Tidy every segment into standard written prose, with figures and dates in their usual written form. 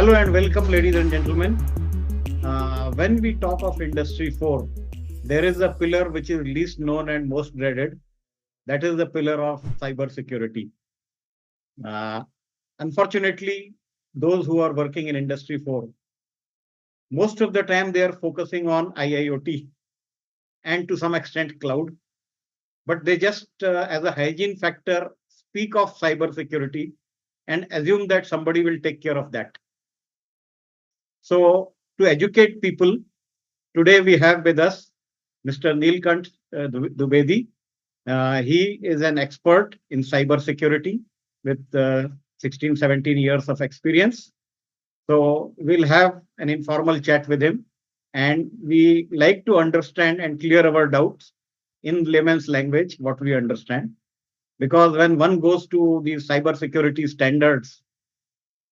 Hello and welcome, ladies and gentlemen. When we talk of Industry 4, there is a pillar which is least known and most dreaded. That is the pillar of cybersecurity. Uh, Unfortunately, those who are working in Industry 4, most of the time they are focusing on IIoT and to some extent cloud, but they just, as a hygiene factor, speak of cybersecurity and assume that somebody will take care of that. So, to educate people, today we have with us Mr. Neelkanth Dwibedi. He is an expert in cybersecurity with 16, 17 years of experience. So we'll have an informal chat with him, and we like to understand and clear our doubts in layman's language, what we understand. Because when one goes to these cybersecurity standards,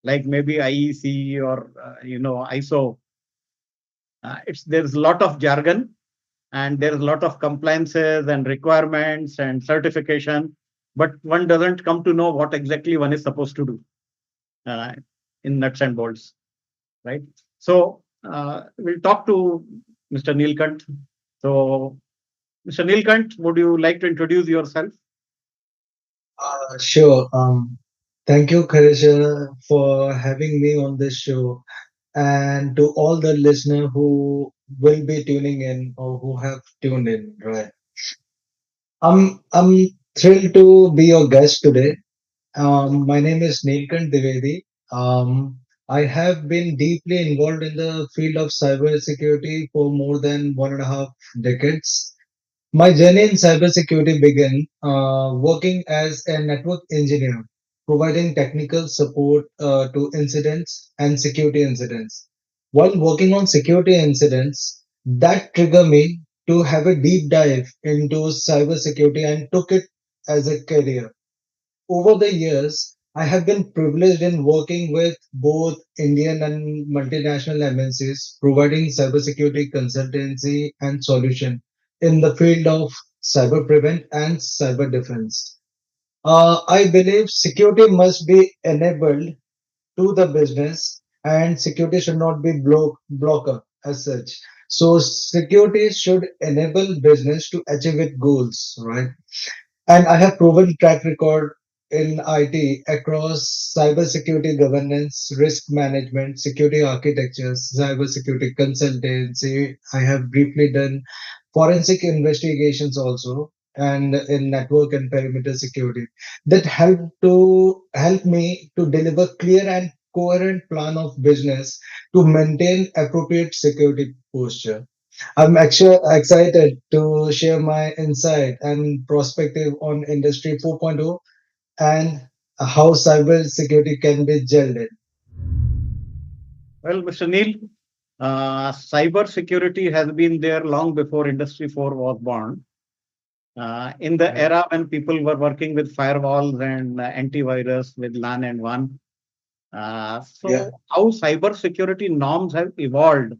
like maybe IEC or ISO, it's there's a lot of jargon and there's a lot of compliances and requirements and certification, but one doesn't come to know what exactly one is supposed to do uh, in nuts and bolts, right? So we'll talk to Mr. Neelkanth. So, Mr. Neelkanth, would you like to introduce yourself? Sure. Thank you, Kharisha, for having me on this show, and to all the listener who will be tuning in or who have tuned in. Right. I'm thrilled to be your guest today. My name is Neelkanth Dwibedi. I have been deeply involved in the field of cybersecurity for more than 1.5 decades. My journey in cybersecurity began working as a network engineer, providing technical support to incidents and security incidents. While working on security incidents, that triggered me to have a deep dive into cybersecurity and took it as a career. Over the years, I have been privileged in working with both Indian and multinational MNCs, providing cybersecurity consultancy and solution in the field of cyber prevent and cyber defense. I believe security must be enabled to the business, and security should not be blocker as such. So security should enable business to achieve its goals, right? And I have proven track record in IT across cybersecurity governance, risk management, security architectures, cybersecurity consultancy. I have briefly done forensic investigations also, and in network and perimeter security that help me to deliver clear and coherent plan of business to maintain appropriate security posture. I'm actually excited to share my insight and perspective on Industry 4.0 and how cybersecurity can be gelled in. Well, Mr. Neil, cyber security has been there long before Industry 4 was born. In the Right. era when people were working with firewalls and antivirus with LAN and WAN, Yeah. so how cyber security norms have evolved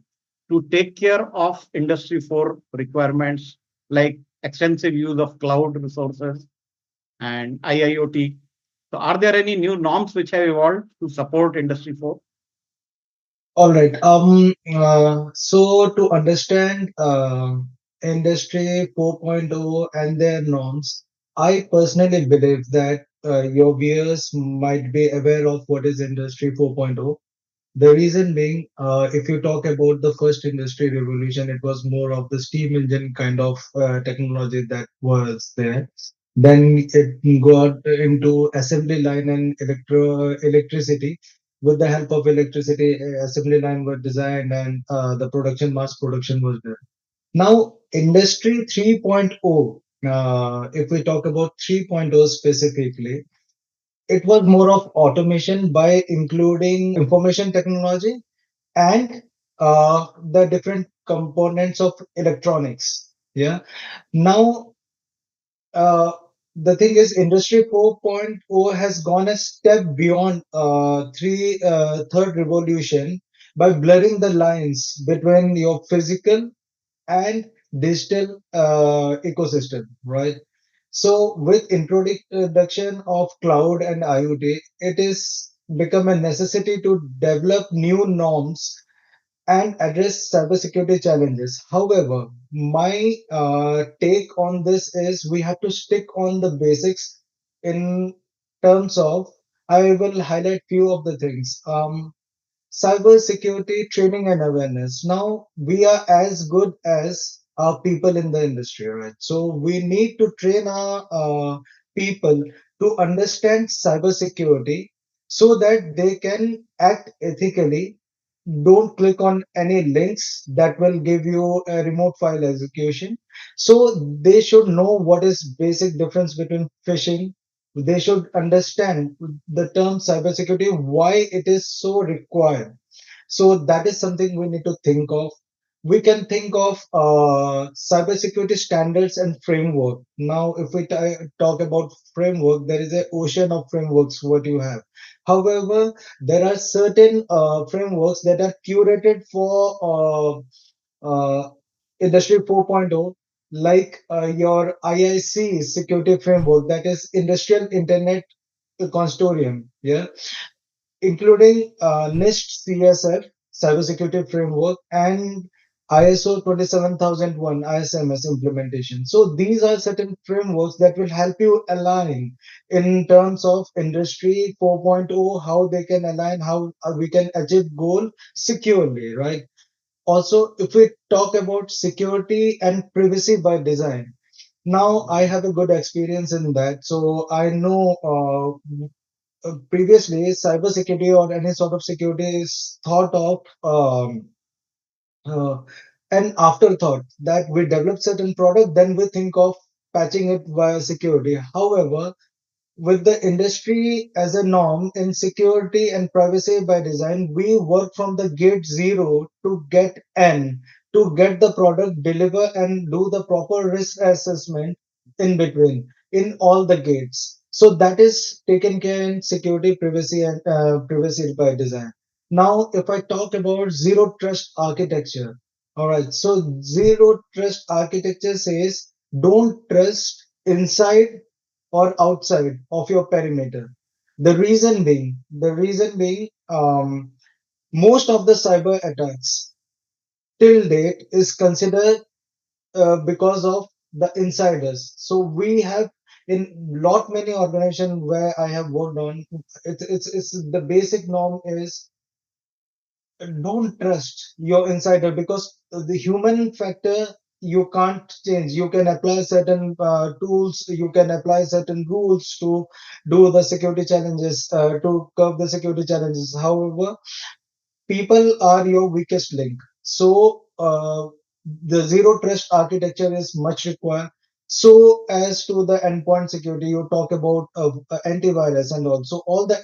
to take care of Industry 4 requirements like extensive use of cloud resources and IIoT. So, are there any new norms which have evolved to support Industry 4? All right. So to understand Industry 4.0 and their norms, I personally believe that your viewers might be aware of what is Industry 4.0. The reason being, if you talk about the first industry revolution, it was more of the steam engine kind of technology that was there. Then it got into assembly line and electricity. With the help of electricity, assembly line were designed and the production, mass production was there. Now, Industry 3.0, if we talk about 3.0 specifically, it was more of automation by including information technology and the different components of electronics. Yeah. Now, uh, the thing is, Industry 4.0 has gone a step beyond third revolution by blurring the lines between your physical and digital ecosystem, right? So with introduction of cloud and IoT, it is become a necessity to develop new norms and address cybersecurity challenges. However, my take on this is we have to stick on the basics in terms of, I will highlight few of the things. Cyber security training and awareness. Now we are as good as our people in the industry, right? So we need to train our people to understand cyber security so that they can act ethically. Don't click on any links that will give you a remote file execution. So they should know what is basic difference between phishing. They should understand the term cybersecurity, why it is so required. So that is something we need to think of. We can think of cybersecurity standards and framework. Now, if we talk about framework, there is an ocean of frameworks what you have. However, there are certain frameworks that are curated for Industry 4.0, like your IIC security framework, that is Industrial Internet Consortium. Yeah, including NIST CSF, Cybersecurity Framework, and ISO 27001 ISMS implementation. So these are certain frameworks that will help you align in terms of Industry 4.0, how they can align, how we can achieve goal securely, right? Also, if we talk about security and privacy by design, now I have a good experience in that. So I know previously cybersecurity or any sort of security is thought of uh, an afterthought, that we develop certain product, then we think of patching it via security. However, with the industry as a norm in security and privacy by design, we work from the gate zero to get N, to get the product, deliver, and do the proper risk assessment in between in all the gates. So that is taken care in security, privacy, and privacy by design. Now, if I talk about zero trust architecture, all right. So zero trust architecture says don't trust inside or outside of your perimeter. The reason being, most of the cyber attacks till date is considered because of the insiders. So we have in lot many organizations where I have worked on, it's the basic norm is don't trust your insider, because the human factor you can't change. You can apply certain tools, you can apply certain rules to do the security challenges, to curb the security challenges. However, people are your weakest link. So the zero trust architecture is much required. So as to the endpoint security, you talk about antivirus and also all the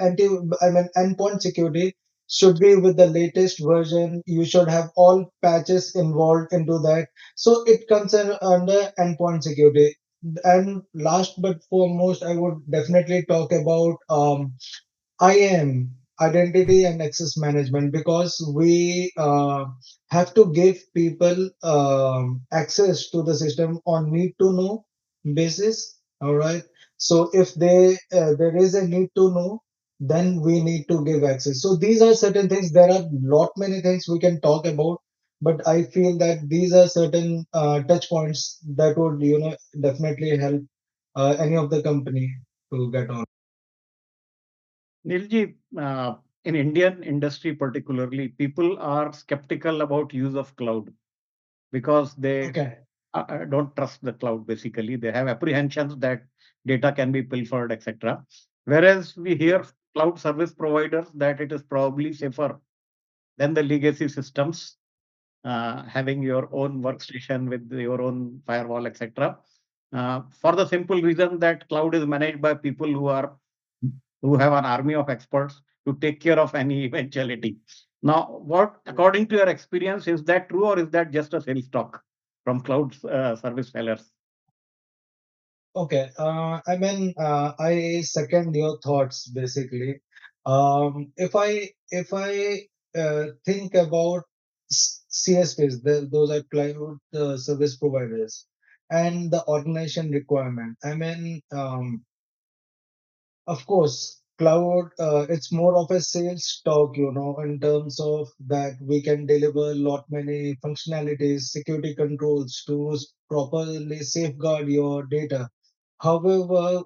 endpoint security should be with the latest version. You should have all patches involved into that. So it comes under endpoint security. And last but foremost, I would definitely talk about IAM, identity and access management, because we have to give people access to the system on need to know basis. All right. So if there is a need to know, then we need to give access. So these are certain things. There are lot many things we can talk about, but I feel that these are certain touch points that would definitely help any of the company to get on. Nilji, in Indian industry particularly, people are skeptical about use of cloud because they Okay. don't trust the cloud. Basically, they have apprehensions that data can be pilfered, etc. Whereas we hear cloud service providers that it is probably safer than the legacy systems, having your own workstation with your own firewall, etc. For the simple reason that cloud is managed by people who have an army of experts to take care of any eventuality. Now, what, according to your experience, is that true or is that just a sales talk from cloud service sellers? Okay, I second your thoughts basically. If I think about CSPs, those are cloud service providers, and the organization requirement. Of course, cloud, it's more of a sales talk, in terms of that we can deliver lot many functionalities, security controls to properly safeguard your data. However,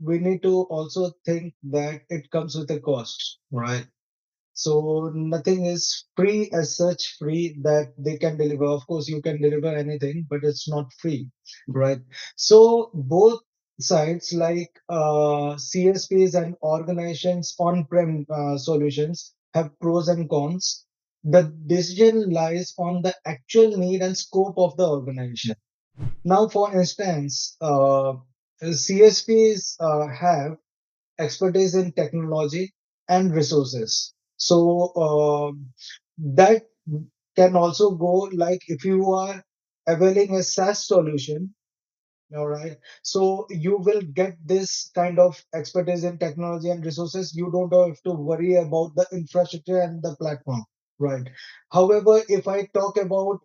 we need to also think that it comes with a cost, right? So nothing is free as such, free that they can deliver. Of course, you can deliver anything, but it's not free, right? So both sides, like CSPs and organizations on-prem solutions, have pros and cons. The decision lies on the actual need and scope of the organization. Now, for instance, CSPs have expertise in technology and resources. So that can also go like if you are availing a SaaS solution, all right. So you will get this kind of expertise in technology and resources. You don't have to worry about the infrastructure and the platform, right? However, if I talk about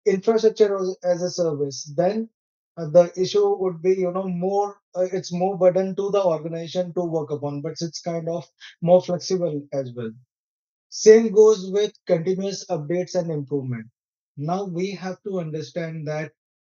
infrastructure as a service, then the issue would be, more, it's more burden to the organization to work upon, but it's kind of more flexible as well. Same goes with continuous updates and improvement. Now we have to understand that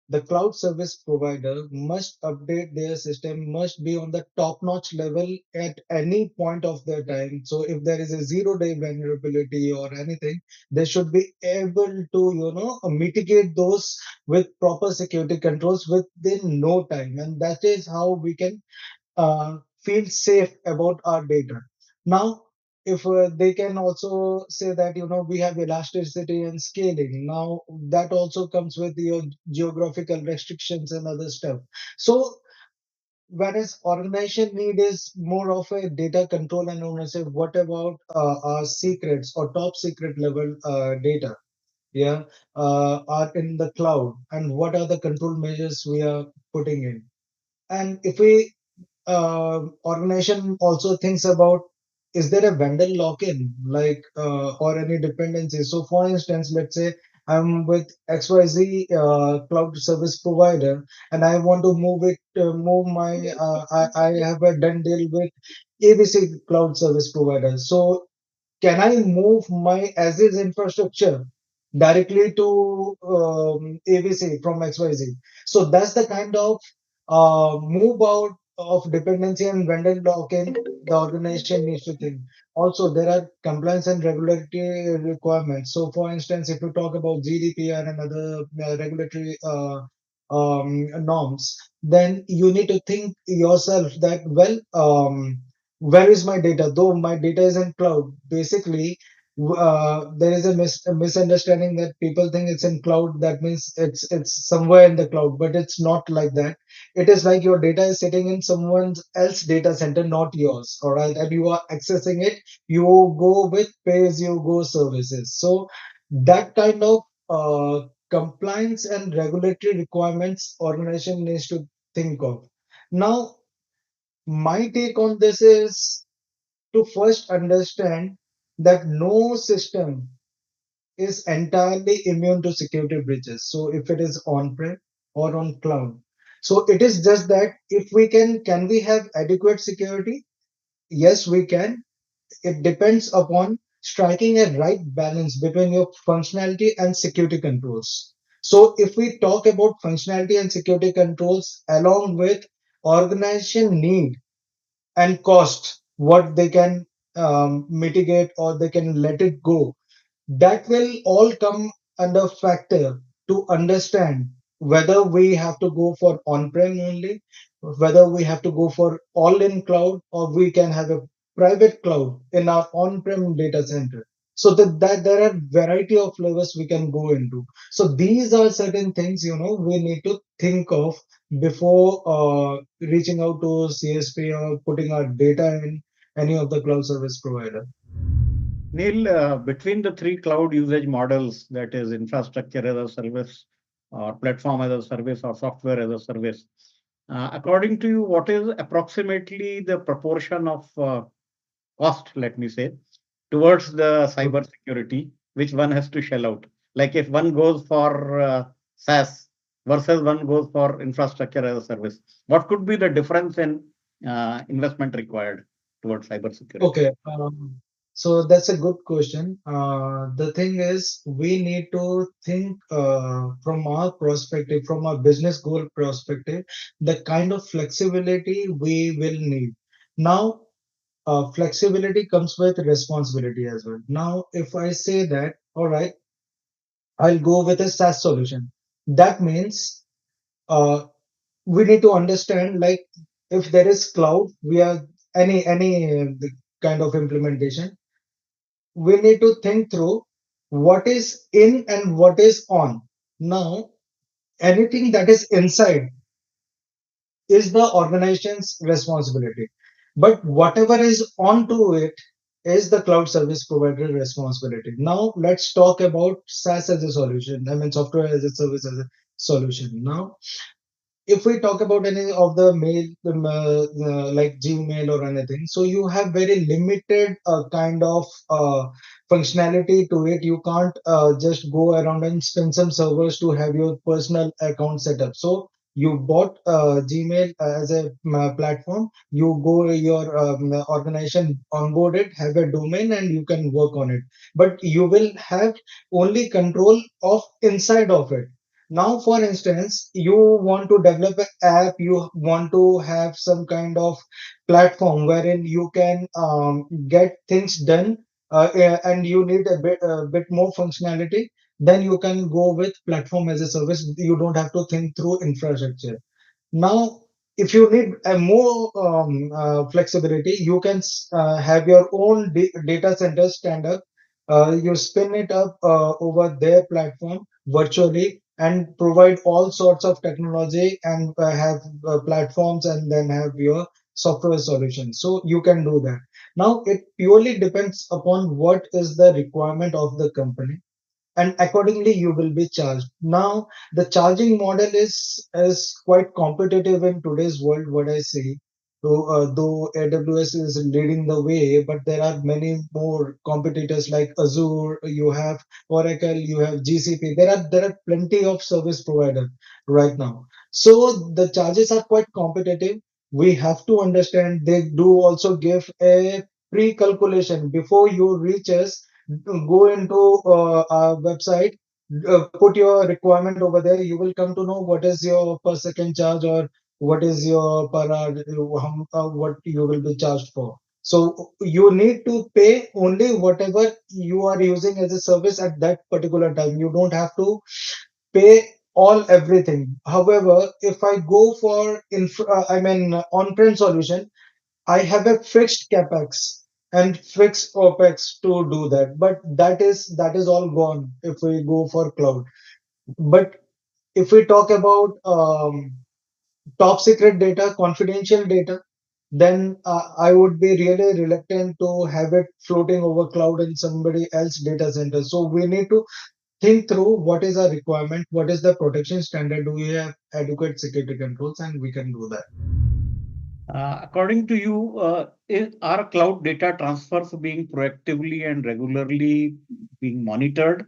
the cloud service provider must update their system, must be on the top notch level at any point of their time. So if there is a 0 day vulnerability or anything, they should be able to, mitigate those with proper security controls within no time. And that is how we can feel safe about our data. Now, if they can also say that we have elasticity and scaling, now that also comes with your geographical restrictions and other stuff. So whereas organization need is more of a data control and ownership, what about our secrets or top secret level data? Yeah, are in the cloud, and what are the control measures we are putting in? And if we organization also thinks about, is there a vendor lock-in, like or any dependency? So for instance, let's say I'm with XYZ cloud service provider, and I want to move my I have a done deal with ABC cloud service provider. So can I move my as is infrastructure directly to ABC from XYZ? So that's the kind of move out of dependency and vendor lock-in the organization needs to think. Also, there are compliance and regulatory requirements. So, for instance, if you talk about GDPR and other regulatory norms, then you need to think yourself that, well, where is my data? Though my data is in cloud, basically, there is a misunderstanding that people think it's in cloud. That means it's somewhere in the cloud, but it's not like that. It is like your data is sitting in someone else data center, not yours. All right, and you are accessing it. You go with pay as you go services. So that kind of compliance and regulatory requirements organization needs to think of. Now, my take on this is to first understand that no system is entirely immune to security breaches. So if it is on-prem or on cloud. So it is just that if can we have adequate security? Yes, we can. It depends upon striking a right balance between your functionality and security controls. So if we talk about functionality and security controls along with organization need and cost, what they can mitigate or they can let it go, that will all come under factor to understand whether we have to go for on-prem only, whether we have to go for all-in cloud, or we can have a private cloud in our on-prem data center. So that there are variety of flavors we can go into. So these are certain things we need to think of before reaching out to CSP or putting our data in any of the cloud service provider. Neil, between the three cloud usage models, that is infrastructure as a service, or platform as a service, or software as a service, according to you, what is approximately the proportion of cost, let me say, towards the cyber security, which one has to shell out? Like if one goes for SaaS versus one goes for infrastructure as a service, what could be the difference in investment required towards cybersecurity? Okay, so that's a good question. The thing is, we need to think from our perspective, from our business goal perspective, the kind of flexibility we will need. Now, flexibility comes with responsibility as well. Now, if I say that, all right, I'll go with a SaaS solution. That means uh, we need to understand, like, if there is cloud, we are any kind of implementation, we need to think through what is in and what is on. Now, anything that is inside is the organization's responsibility. But whatever is onto it is the cloud service provider responsibility. Now, let's talk about SaaS as a solution. I mean, software as a service as a solution. Now, if we talk about any of the mail like Gmail or anything, so you have very limited kind of functionality to it. You can't just go around and spin some servers to have your personal account set up. So you bought Gmail as a platform, you go your organization onboard it, have a domain, and you can work on it, but you will have only control of inside of it. Now, for instance, you want to develop an app, you want to have some kind of platform wherein you can get things done, and you need a bit more functionality, then you can go with platform as a service. You don't have to think through infrastructure. Now, if you need a more flexibility, you can have your own data center stand up. You spin it up over their platform virtually and provide all sorts of technology and have platforms and then have your software solution. So you can do that. Now, it purely depends upon what is the requirement of the company, and accordingly you will be charged. Now, the charging model is quite competitive in today's world, what I see. Though AWS is leading the way, but there are many more competitors like Azure, you have Oracle, you have GCP. There are plenty of service provider right now. So the charges are quite competitive. We have to understand they do also give a pre-calculation before you reach us. Go into our website, put your requirement over there. You will come to know what is your per second charge or what is your per hour, what you will be charged for. So you need to pay only whatever you are using as a service at that particular time. You don't have to pay all everything. However, if I go for on-prem solution, I have a fixed capex and fixed opex to do that, but that is all gone if we go for cloud. But if we talk about top secret data, confidential data, then I would be really reluctant to have it floating over cloud in somebody else's data center. So we need to think through what is our requirement, what is the protection standard, do we have adequate security controls, and we can do that. According to you, are cloud data transfers being proactively and regularly being monitored,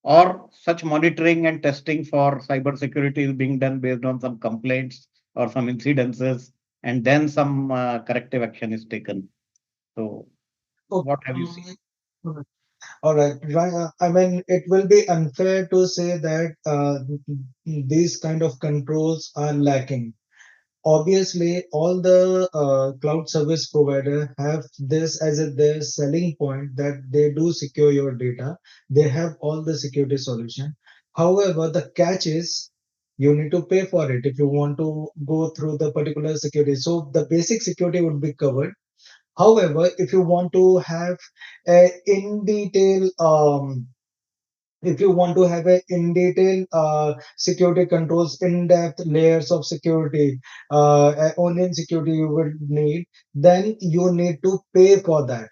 or such monitoring and testing for cybersecurity is being done based on some complaints or some incidences, and then some corrective action is taken? So, Okay. what have you seen? All right. Right. I mean, it will be unfair to say that these kind of controls are lacking. Obviously, all the cloud service provider have this as their selling point that they do secure your data. They have all the security solution. However, the catch is you need to pay for it if you want to go through the particular security. So the basic security would be covered. However, if you want to have a in detail if you want to have a in detail security controls, in depth layers of security, onion security you would need, then you need to pay for that.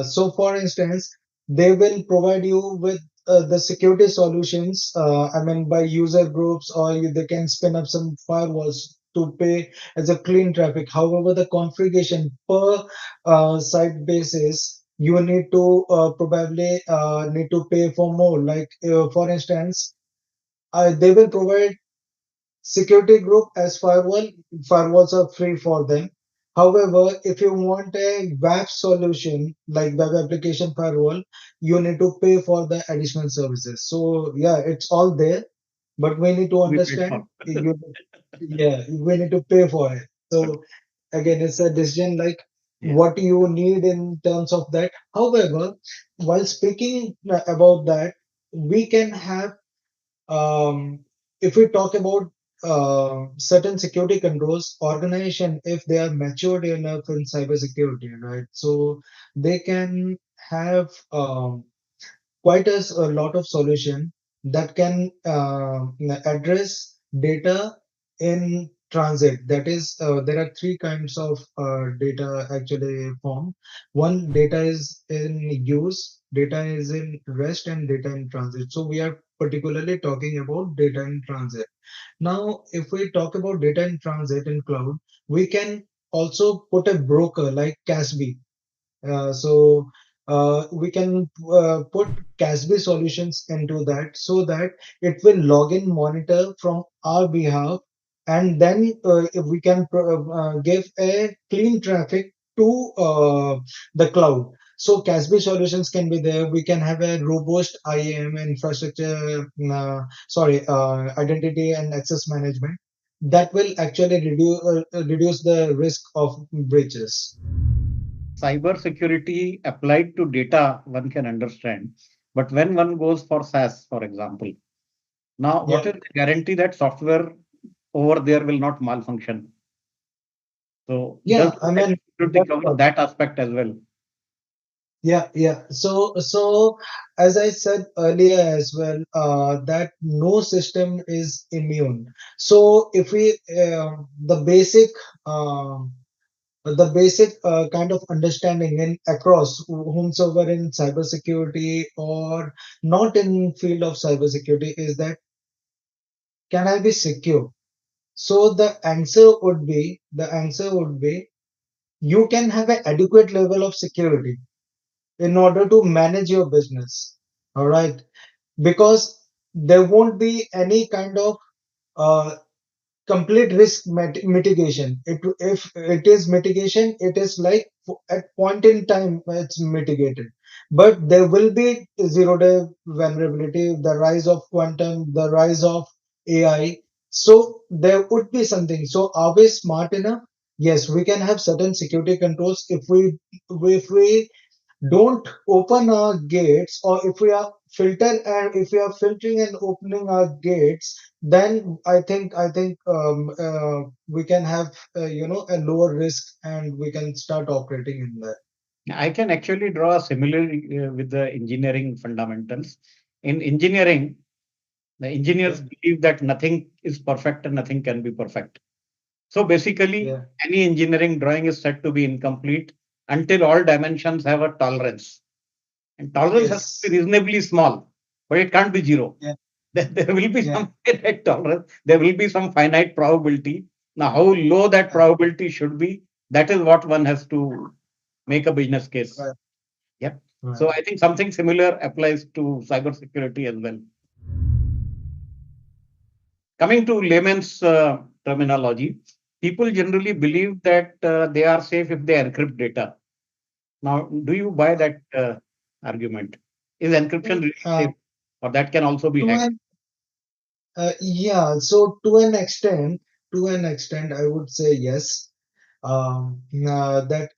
So for instance, they will provide you with the security solutions, I mean by user groups, or they can spin up some firewalls to pay as a clean traffic. However, the configuration per site basis, you need to probably need to pay for more. Like for instance, they will provide security group as firewall. Firewalls are free for them. However, if you want a web solution like web application firewall, you need to pay for the additional services. So yeah, it's all there, but we need to We paid for. understand yeah, we need to pay for it. So again, it's a decision like Yes. what you need in terms of that. However, while speaking about that, we can have um, if we talk about certain security controls, organization, if they are matured enough in cybersecurity, right? So they can have quite a lot of solution that can address data in transit. That is, there are three kinds of data actually formed. One, data is in use, data is in rest, and data in transit. So we are particularly talking about data in transit. Now, if we talk about data in transit in cloud, we can also put a broker like CASB. We can put CASB solutions into that so that it will log in, monitor from our behalf, and then if we can give a clean traffic to the cloud. So CASB solutions can be there. We can have a robust IAM infrastructure, identity and access management that will actually reduce the risk of breaches. Cyber security applied to data, one can understand. But when one goes for SaaS, for example, now what Yeah. is the guarantee that software over there will not malfunction? So does Yeah, I mean, cybersecurity that's cover what. that aspect as well? Yeah, yeah. So as I said earlier as well, that no system is immune. So if we the basic kind of understanding in across whomsoever in cybersecurity or not in field of cybersecurity is that can I be secure? So the answer would be you can have an adequate level of security in order to manage your business. All right. Because there won't be any kind of uh, complete risk mitigation. If it is mitigation, it is like at point in time it's mitigated. But there will be zero-day vulnerability, the rise of quantum, the rise of AI. So there would be something. So are we smart enough? Yes, we can have certain security controls if we don't open our gates, or if we are filtering and opening our gates, then I think we can have a lower risk and we can start operating in that. I can actually draw a similarity with the engineering fundamentals. In engineering, the Yeah, engineers believe that nothing is perfect and nothing can be perfect. So basically, yeah, any engineering drawing is said to be incomplete until all dimensions have a tolerance. And tolerance has to be yes, reasonably small, but it can't be zero. yeah, There will be yeah, some finite tolerance, there will be some finite probability. Now, how low that right, probability should be, that is what one has to make a business case. right, Yep. So right. I think something similar applies to cybersecurity as well. Coming to layman's terminology, people generally believe that they are safe if they encrypt data. Now, do you buy Uh, that argument? Is encryption well, really safe, or that can also be to hacked? an yeah, so to an extent, I would say yes. That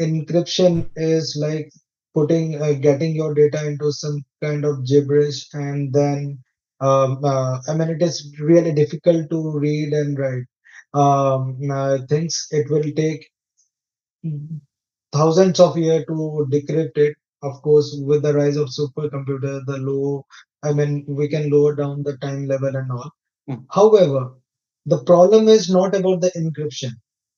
encryption is like getting your data into some kind of gibberish, and then I mean it is really difficult to read and write things. It will take thousands of years to decrypt it. Of course, with the rise of supercomputer, I mean, we can lower down the time level and all. Hmm. However, the problem is not about the encryption.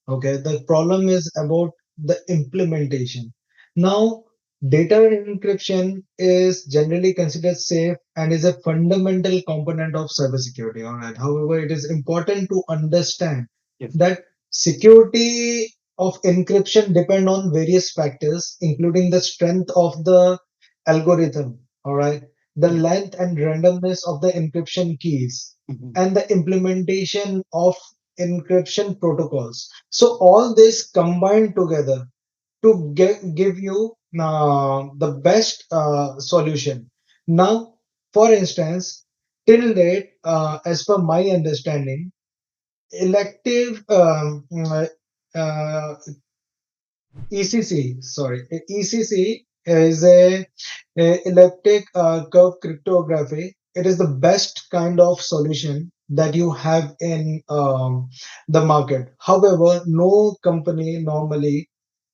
Okay, the problem is about the implementation. Now, data encryption is generally considered safe and is a fundamental component of cybersecurity. All right. However, it is important to understand Yes. that security of encryption depend on various factors, including the strength of the algorithm. All right, the Yes. length and randomness of the encryption keys, Mhm. and the implementation of encryption protocols. So all this combined together to give you the best solution. Now, for instance, till date, as per my understanding, elective uh, ECC, sorry, ECC is a elliptic curve cryptography. It is the best kind of solution that you have in the market. However, no company normally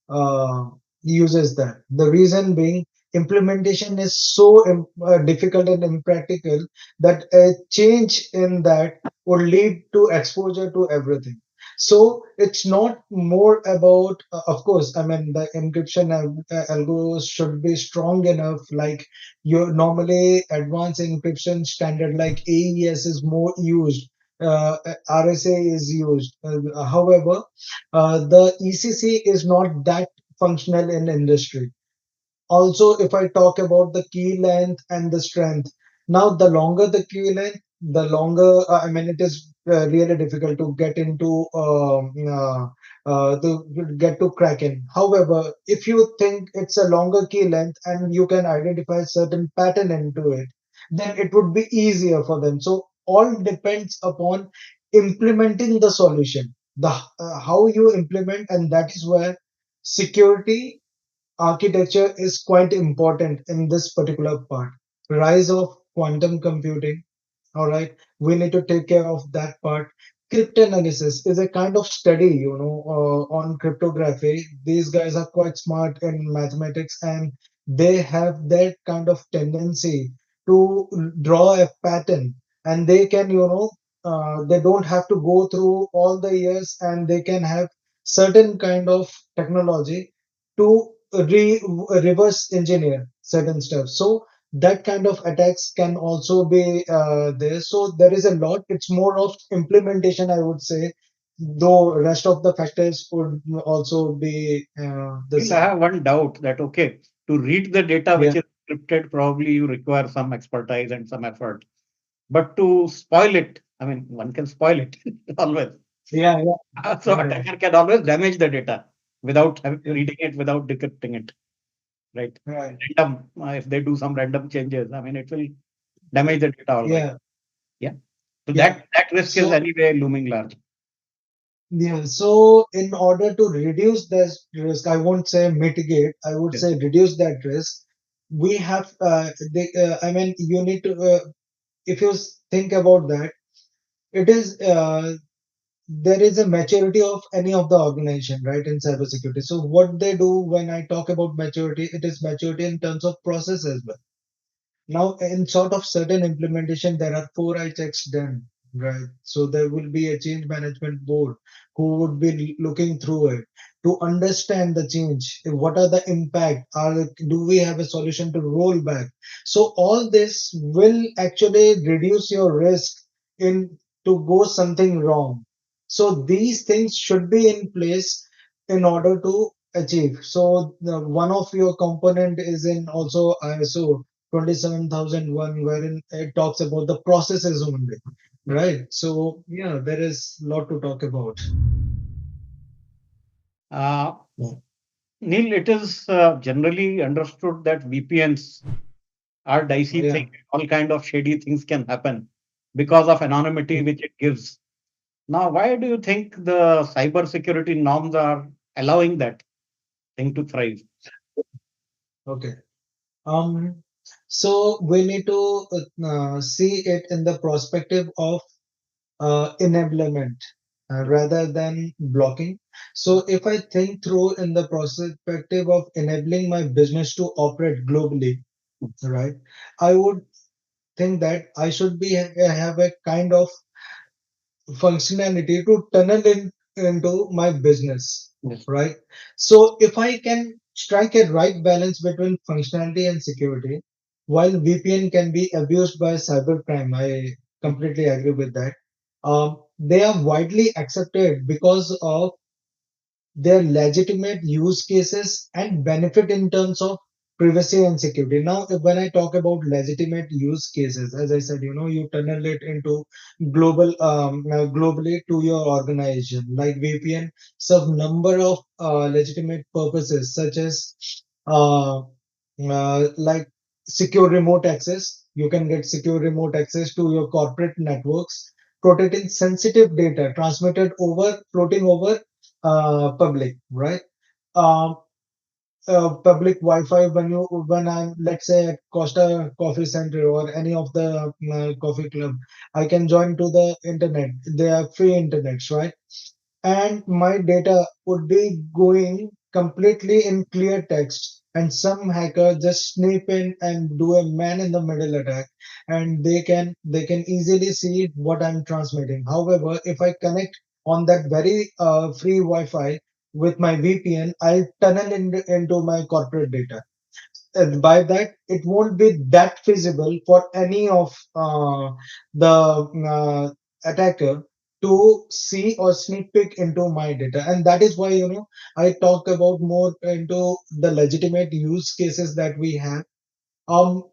uh, uses that. The reason being, implementation is so difficult and impractical that a change in that would lead to exposure to everything. So it's not more about, of course, I mean, the encryption algos should be strong enough. Like your normally advanced encryption standard, like AES is more used. RSA is used. However, the ECC is not that functional in industry. Also, if I talk about the key length and the strength, now the longer the key length, the longer, I mean, it is really difficult to get into, to get to Kraken. However, if you think it's a longer key length and you can identify certain pattern into it, then it would be easier for them. So all depends upon implementing the solution, the how you implement, and that is where security architecture is quite important in this particular part. Rise of quantum computing, all right, we need to take care of that part. Cryptanalysis is a kind of study, on cryptography. These guys are quite smart in mathematics, and they have that kind of tendency to draw a pattern, and they can, they don't have to go through all the years, and they can have certain kind of technology to reverse engineer certain stuff. So that kind of attacks can also be there. So there is a lot. It's more of implementation, I would say, though rest of the factors would also be the Still, I same. have one doubt that, okay, to read the data which Yeah, is encrypted, probably you require some expertise and some effort. But to spoil it, I mean, one can spoil it always. yeah, yeah, So yeah, attacker can always damage the data without reading it, without decrypting it, right? right. Random, if they do some random changes, I mean, it will damage the data, all right. Yeah, Yeah. So yeah. that risk is So anyway looming large. yeah, so in order to reduce this risk, I won't say mitigate, I would Yes. say reduce that risk. We have, I mean, you need to, if you think about that, it is there is a maturity of any of the organization, right, in cybersecurity. So what they do when I talk about maturity, it is maturity in terms of process as well. Now, in sort of certain implementation, there are 4I checks done, right? So there will be a change management board who would be looking through it to understand the change. What are the impact? Do we have a solution to roll back? So all this will actually reduce your risk in to go something wrong. So these things should be in place in order to achieve. So one of your component is in also ISO 27001, wherein it talks about the processes only, right? So yeah, there is a lot to talk about. Uh, Yeah, Neil, it is generally understood that VPNs are dicey thing. yeah. All kind of shady things can happen because of anonymity which it gives. Now, why do you think the cyber security norms are allowing that thing to thrive? Okay. Um, so we need to see it in the perspective of enablement rather than blocking. So if I think through in the perspective of enabling my business to operate globally, right, I would think that I should be have a kind of functionality to tunnel in into my business, Yes. right? So if I can strike a right balance between functionality and security, while VPN can be abused by cybercrime, I completely agree with that. They are widely accepted because of their legitimate use cases and benefit in terms of privacy and security. Now, when I talk about legitimate use cases, as I said, you tunnel it into globally to your organization. Like VPN serve number of legitimate purposes, such as uh, like secure remote access. You can get secure remote access to your corporate networks, protecting sensitive data transmitted over floating over public, right? Um, Public Wi-Fi when I'm, let's say, at Costa Coffee Center or any of the coffee club, I can join to the internet. They are free internets, right? And my data would be going completely in clear text, and some hacker just sneak in and do a man in the middle attack, and they can easily see what I'm transmitting. However, if I connect on that very free Wi-Fi with my VPN, I'll tunnel into my corporate data. And by that, it won't be that feasible for any of the attacker to see or sneak peek into my data. And that is why, I talk about more into the legitimate use cases that we have. Um,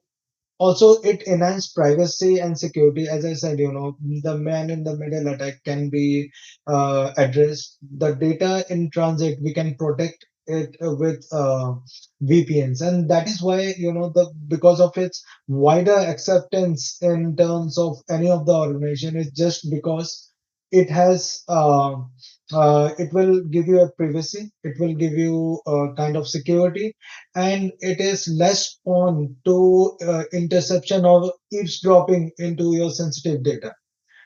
Also, it enhanced privacy and security. As I said, the man in the middle attack can be addressed. The data in transit, we can protect it with VPNs, and that is why, the because of its wider acceptance in terms of any of the organization is just because it has it will give you a privacy, it will give you a kind of security, and it is less prone to interception or eavesdropping into your sensitive data,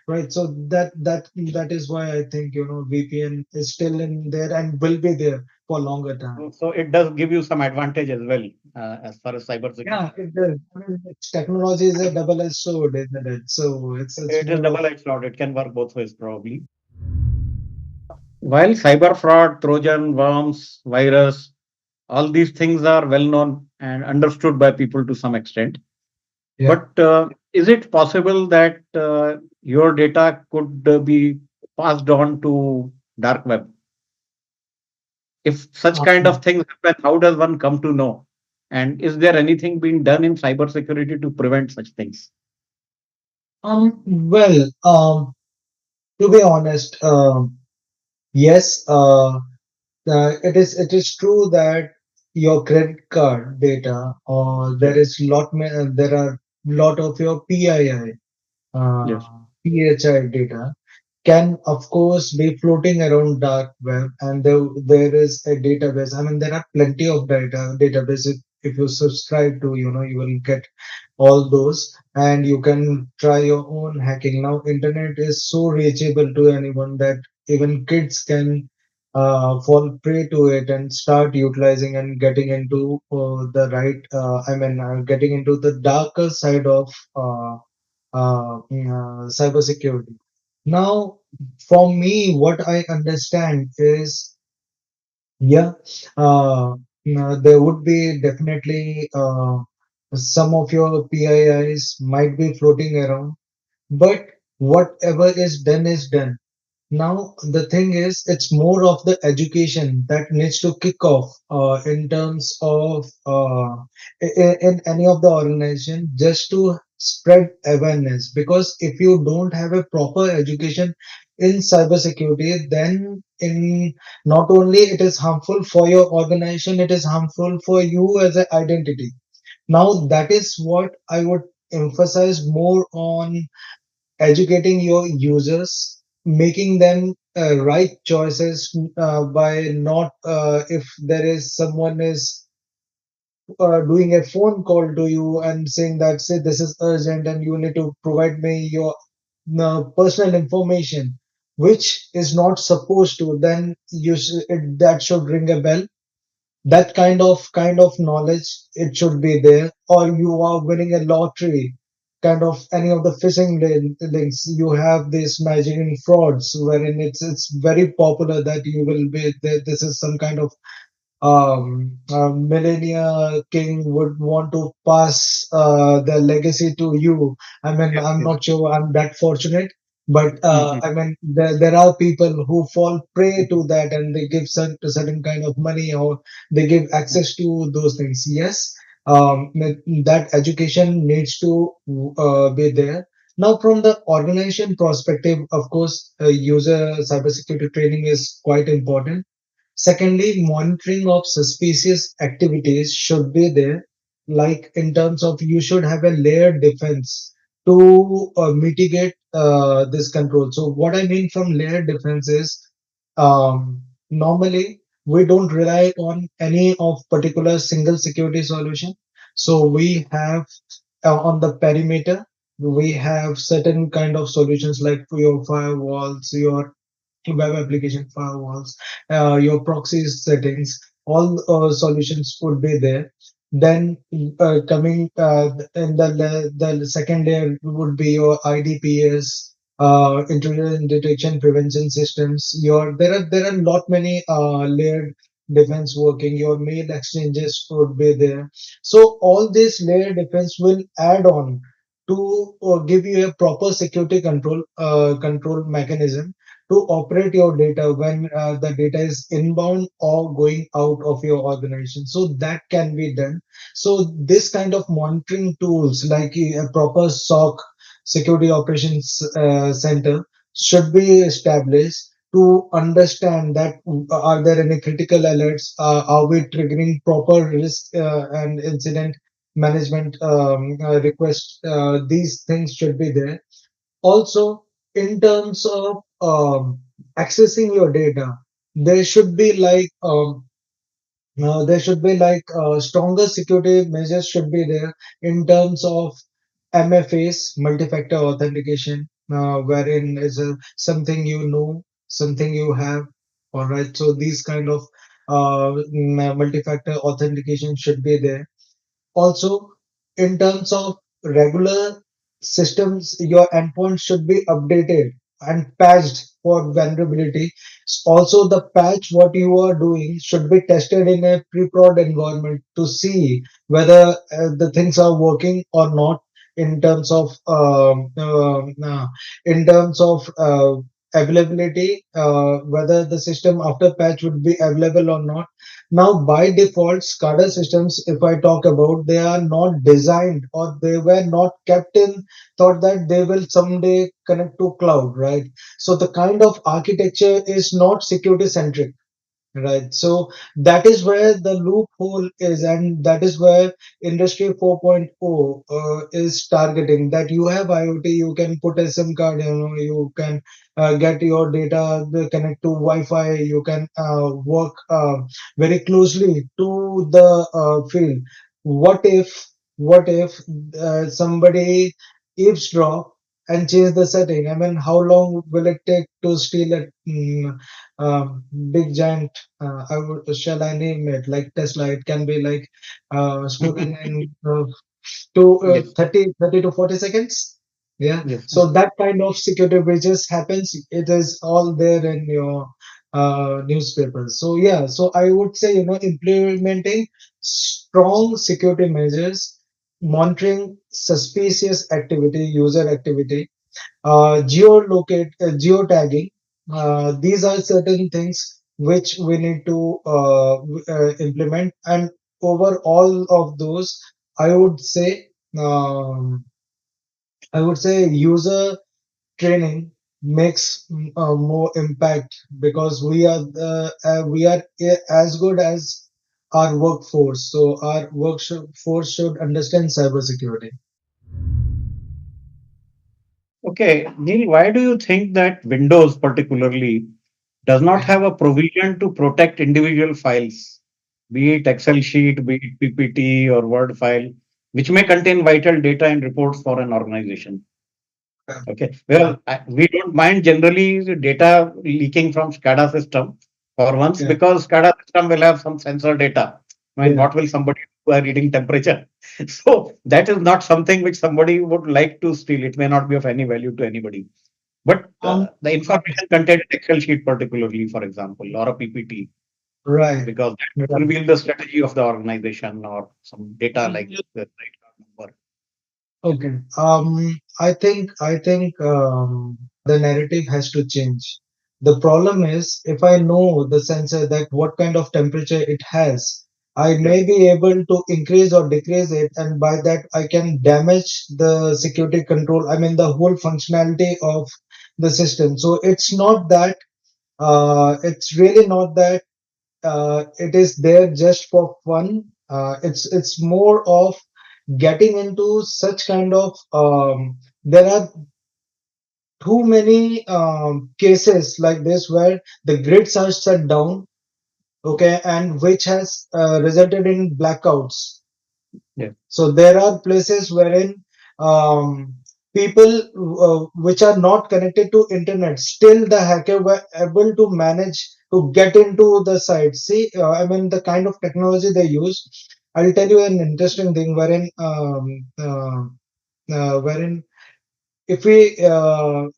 right? So that is why I think, VPN is still in there and will be there for longer time. So it does give you some advantage as well, as far as Yeah, cybersecurity. it does. I mean, technology is a double-edged sword, isn't it? So it's It is more of. double-edged sword. It can work both ways, probably. While cyber fraud, Trojan, worms, virus, all these things are well known and understood by people to some extent. Yeah. But is it possible that your data could be passed on to dark web? If such kind Um, of things happen, how does one come to know? And is there anything being done in cybersecurity to prevent such things? well, to be honest, yes, it is true that your credit card data, or there are lot of your PII, Yes. PHI data can of course be floating around dark web, and there is a database. I mean, there are plenty of databases. If you subscribe to, you will get all those, and you can try your own hacking. Now internet is so reachable to anyone that even kids can fall prey to it and start utilizing and getting into the right getting into the darker side of cybersecurity. Now, for me, what I understand is, yeah, there would be definitely some of your PIIs might be floating around, but whatever is done. Now, the thing is, it's more of the education that needs to kick off in terms of in any of the organization, just to spread awareness. Because if you don't have a proper education in cybersecurity, then in not only it is harmful for your organization, it is harmful for you as an identity. Now, that is what I would emphasize more on: educating your users, making them right choices by not if there is someone is doing a phone call to you and saying that, say, this is urgent and you need to provide me your personal information, which is not supposed to, then that should ring a bell. That kind of knowledge, it should be there. Or you are winning a lottery, kind of any of the phishing links, you have these Nigerian frauds wherein it's very popular that you will be this is some kind of millennia king would want to pass the legacy to you. I mean, Yes, I'm yes. not sure I'm that fortunate, but Mhm. I mean, there are people who fall prey to that, and they give certain kind of money, or they give access to those things. Yes, that education needs to be there. Now, from the organization perspective, of course, user cybersecurity training is quite important. Secondly, monitoring of suspicious activities should be there, like in terms of you should have a layered defense to mitigate this control. So, what I mean from layered defense is normally we don't rely on any of particular single security solution. So, we have on the perimeter, we have certain kind of solutions like your firewalls, your web application firewalls, your proxy settings, all solutions would be there. Then coming in the second layer would be your IDPS, intrusion detection prevention systems. Your there are lot many layered defense working. Your mail exchanges would be there. So all this layer defense will add on to give you a proper security control mechanism to operate your data when the data is inbound or going out of your organization. So that can be done. So this kind of monitoring tools like a proper SOC, security operations center, should be established to understand that are there any critical alerts, are we triggering proper risk and incident management requests. These things should be there. Also, in terms of accessing your data, there should be like stronger security measures should be there in terms of MFAs, multi-factor authentication, wherein is something you know, something you have. All right, so these kind of multi-factor authentication should be there. Also, in terms of regular systems, your endpoint should be updated and patched for vulnerability. Also, the patch what you are doing should be tested in a pre-prod environment to see whether the things are working or not in terms of availability, whether the system after patch would be available or not. Now, by default, SCADA systems, if I talk about, they are not designed or they were not kept in thought that they will someday connect to cloud, right? So the kind of architecture is not security centric. Right. So that is where the loophole is, and that is where Industry 4.0 is targeting. That you have IoT, you can put a SIM card, you can get your data, connect to Wi-Fi, you can work very closely to the field. What if, what if somebody eavesdrop and change the setting? I mean, how long will it take to steal a big giant shall I name it like Tesla? It can be like stealing in to Yes, 30 to 40 seconds. Yeah. yes. So that kind of security breaches happens. It is all there in your newspapers. So yeah. So I would say, implementing strong security measures, monitoring suspicious activity, user activity, geotagging. These are certain things which we need to implement, and over all of those, I would say, um, user training makes more impact because we are as good as our workforce. So our workforce should understand cybersecurity. Okay, Neil, why do you think that Windows particularly does not have a provision to protect individual files, be it Excel sheet, be it PPT or Word file, which may contain vital data and reports for an organization? Okay. Yeah. Well, we don't mind generally the data leaking from SCADA system for once Yeah. because SCADA system will have some sensor data. I mean, Yeah. what will somebody do by reading temperature? So that is not something which somebody would like to steal. It may not be of any value to anybody. But Um, the information contained in Excel sheet, particularly, for example, or a PPT, right. because that will Right. reveal the strategy of the organization or some data like the right number. Okay. I think the narrative has to change. The problem is if I know the sensor that what kind of temperature it has, I Yes. may be able to increase or decrease it, and by that I can damage the security control. I mean the whole functionality of the system. So it's not that. It's really not that it is there just for fun. It's more of getting into such kind of. There are too many cases like this where the grids are shut down, okay, and which has resulted in blackouts. Yes. So there are places wherein um, people which are not connected to internet, still the hacker were able to manage to get into the site. See, I mean the kind of technology they use. I'll tell you an interesting thing wherein if we there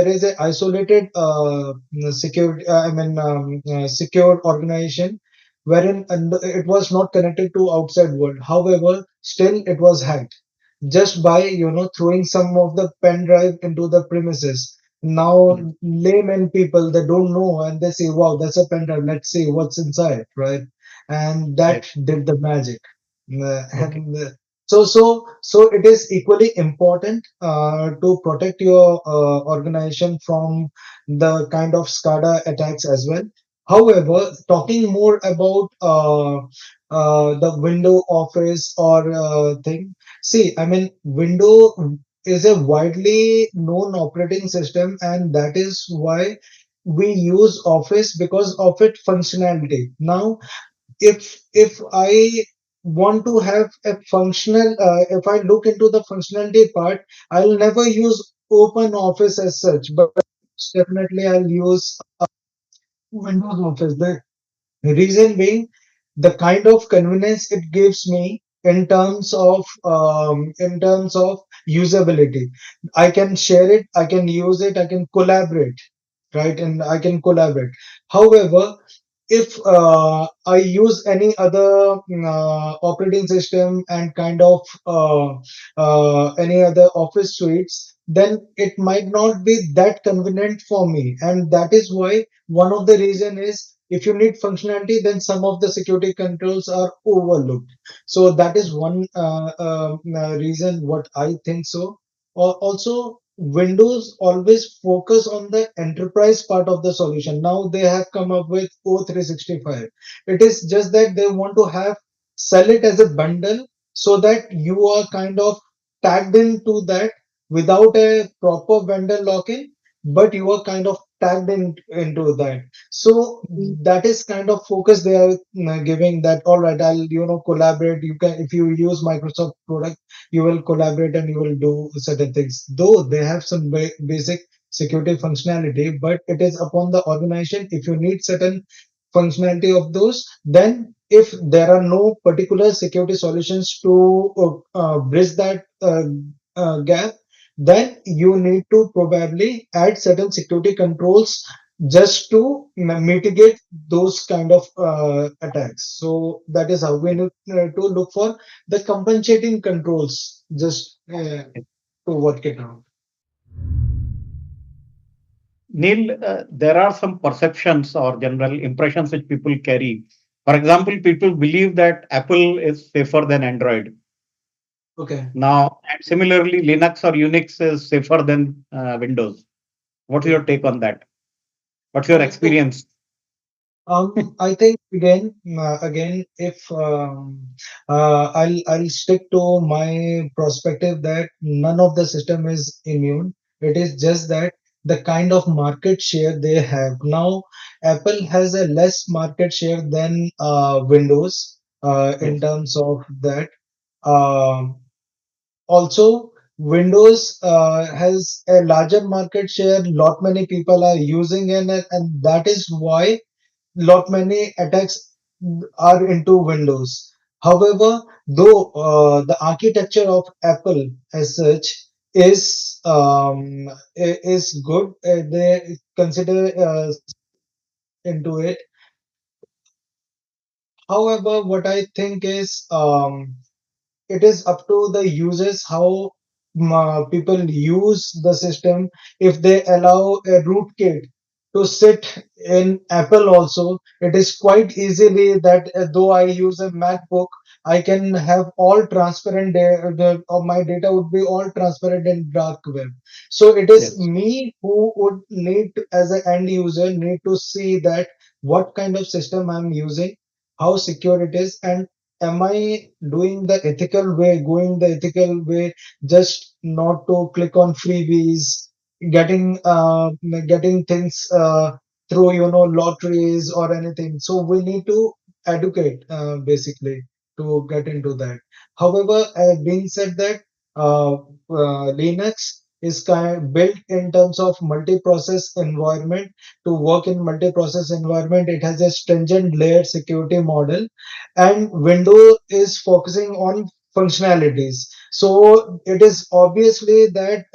is a isolated secure secure organization wherein it was not connected to outside world, however still it was hacked just by throwing some of the pen drive into the premises. Now Yes. layman people, they don't know and they say, wow, that's a pen drive, let's see what's inside, right? And Yes. that did the magic. Okay. And so it is equally important to protect your organization from the kind of SCADA attacks as well. However, talking more about the window office or thing, see, I mean, Window is a widely known operating system, and that is why we use Office because of its functionality. Now, if I want to have a functional, if I look into the functionality part, I'll never use Open Office as such, but definitely I'll use Windows Office. The reason being the kind of convenience it gives me in terms of usability. I can share it, I can use it, I can collaborate, right? And I can collaborate. However, if I use any other operating system and kind of any other office suites, then it might not be that convenient for me. And that is why one of the reason is if you need functionality, then some of the security controls are overlooked. So that is one reason what I think so. Also, Windows always focus on the enterprise part of the solution. Now they have come up with O365. It is just that they want to have sell it as a bundle so that you are kind of tagged into that without a proper vendor lock-in, but you are kind of tagged into that. So that is kind of focus they are giving, that all right, I'll collaborate. You can, if you use Microsoft product, you will collaborate and you will do certain things. Though they have some basic security functionality, but it is upon the organization. If you need certain functionality of those, then if there are no particular security solutions to bridge that gap, then you need to probably add certain security controls just to mitigate those kind of attacks. So that is how we need to look for the compensating controls just to work it out. Neil, there are some perceptions or general impressions which people carry. For example, people believe that Apple is safer than Android. Okay. Now, and similarly, Linux or Unix is safer than Windows. What's your Okay. take on that? What's your So experience? I think again, if I'll stick to my perspective that none of the system is immune. It is just that the kind of market share they have now. Apple has a less market share than Windows in Yes. terms of that. Um, Also, Windows has a larger market share. Lot many people are using it, and that is why lot many attacks are into Windows. However, though the architecture of Apple as such is is good, they consider into it. However, what I think is it is up to the users how people use the system. If they allow a rootkit to sit in Apple also. It is quite easily that though I use a MacBook, I can have all transparent my data would be all transparent in dark web. So it is Yes. me who would need to, as an end user, need to see that what kind of system I'm using, how secure it is, and am I doing the ethical way, going the ethical way, just not to click on freebies, getting getting things through lotteries or anything. So we need to educate basically to get into that. However, being said that, Linux is built in terms of multi-process environment. To work in multi-process environment, it has a stringent layered security model, and Windows is focusing on functionalities. So it is obviously that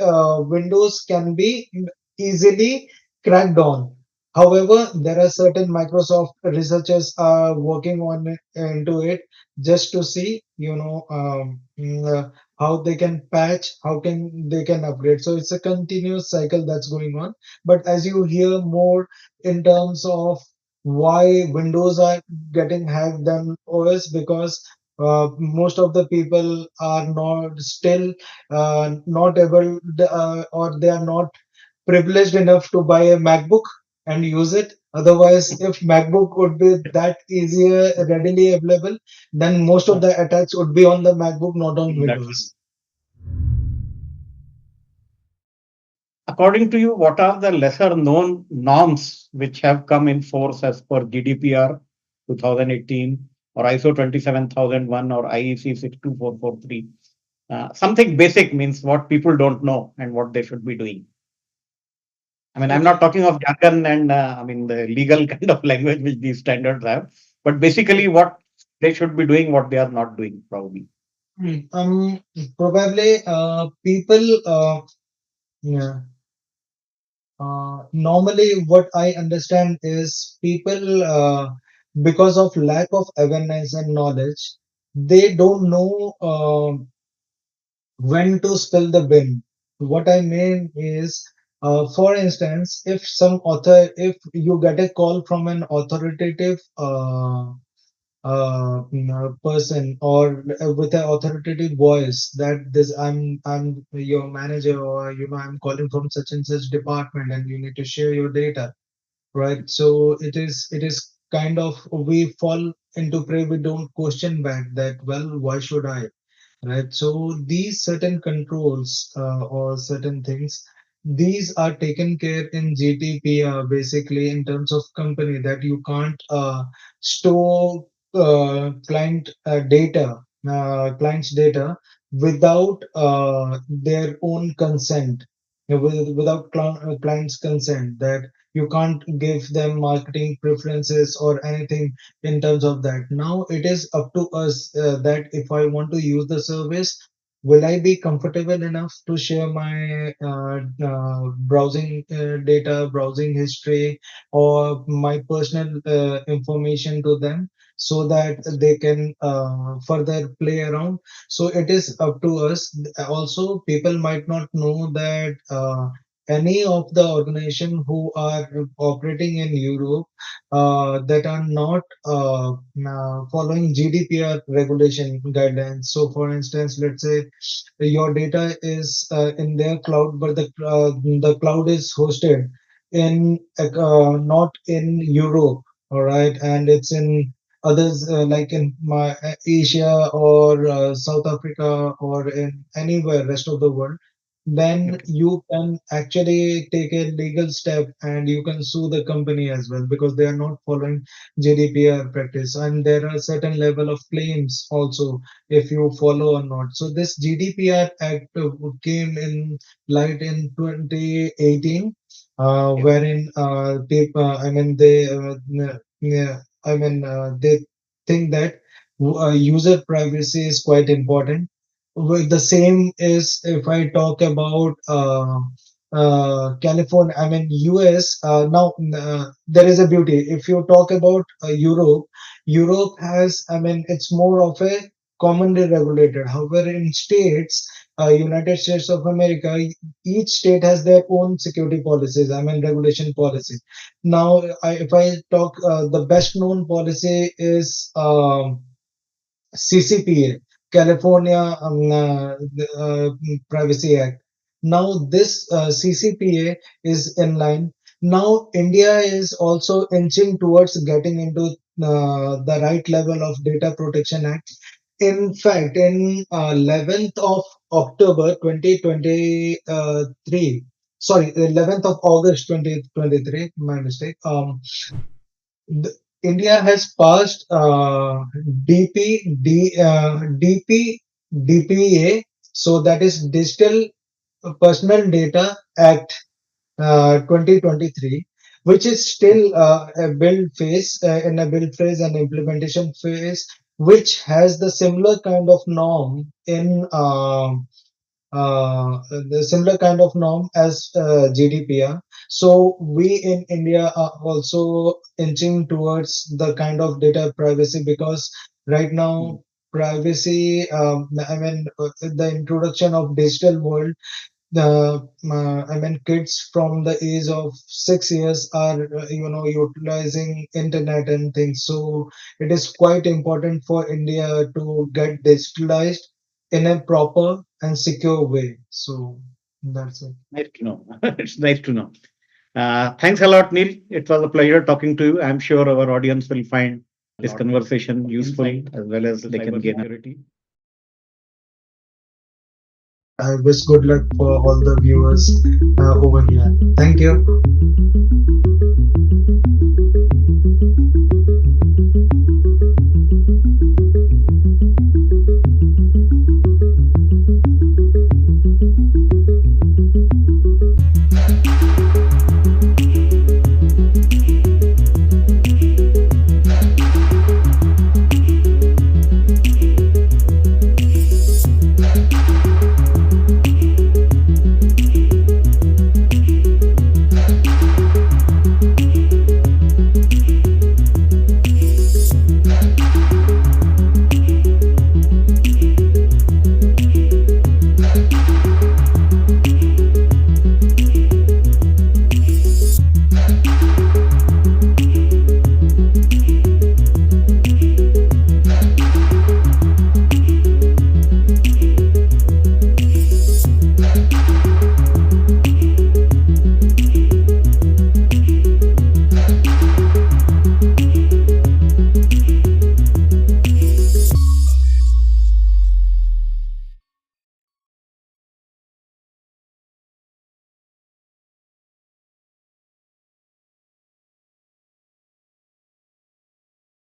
Windows can be easily cracked on. However, there are certain Microsoft researchers are working on into it just to see, how they can patch, how can they can upgrade. So it's a continuous cycle that's going on. But as you hear more in terms of why Windows are getting hacked than OS, because most of the people are not still not able, or they are not privileged enough to buy a MacBook and use it. Otherwise, if MacBook would be that easier, readily available, then most of Uh, the attacks would be on the MacBook, not on that's true. Windows. According to you, what are the lesser known norms which have come in force as per GDPR 2018 or ISO 27001 or IEC 62443? Something basic means what people don't know and what they should be doing. I mean, I'm not Okay. talking of jargon and I mean the legal kind of language which these standards have, but basically what they should be doing, what they are not doing, probably. Probably people. Yeah. Normally, what I understand is people, because of lack of awareness and knowledge, they don't know when to spill the bean. What I mean is, for instance, if you get a call from an authoritative person, or with an authoritative voice, that this I'm your manager, or I'm calling from such and such department, and you need to share your data, right? So it is kind of, we fall into prey. We don't question back that, well, why should I? Right? So these certain controls, or certain things, these are taken care in GDPR, basically in terms of company, that you can't store client's data without their own consent, without client's consent, that you can't give them marketing preferences or anything in terms of that. Now it is up to us, that if I want to use the service, will I be comfortable enough to share my browsing data, browsing history, or my personal information to them, so that they can further play around. So it is up to us. Also, people might not know that any of the organization who are operating in Europe, that are not following GDPR regulation guidelines. So, for instance, let's say your data is in their cloud, but the cloud is hosted in not in Europe, all right, and it's in others, like in Asia, or South Africa, or in anywhere rest of the world, then Okay. you can actually take a legal step, and you can sue the company as well, because they are not following GDPR practice, and there are certain level of claims also if you follow or not. So this GDPR Act came in light in 2018, Yeah. wherein people, I mean, they think that user privacy is quite important. The same is if I talk about California, I mean US. Now there is a beauty. If you talk about Europe, Europe has, I mean, it's more of a commonly regulated. However, in states, United States of America, each state has their own security policies, I mean regulation policies. Now, if I talk, the best known policy is CCPA, California Privacy Act. Now, this CCPA is in line. Now, India is also inching towards getting into the right level of Data Protection Act. In fact, in 11th of October 2023, sorry, 11th of August 2023, my mistake. India has passed DPA, so that is Digital Personal Data Act 2023, which is still a build phase, in a build phase and implementation phase, which has the similar kind of norm in the similar kind of norm as GDPR. So we in India are also inching towards the kind of data privacy, because right now privacy, I mean, the introduction of digital world, the I mean, kids from the age of 6 years are utilizing internet and things. So it is quite important for India to get digitalized in a proper and secure way. So that's it. Nice to know. It's nice to know. Thanks a lot, Neil. It was a pleasure talking to you. I'm sure our audience will find this conversation useful as well as they can gain. I wish good luck for all the viewers over here. Thank you.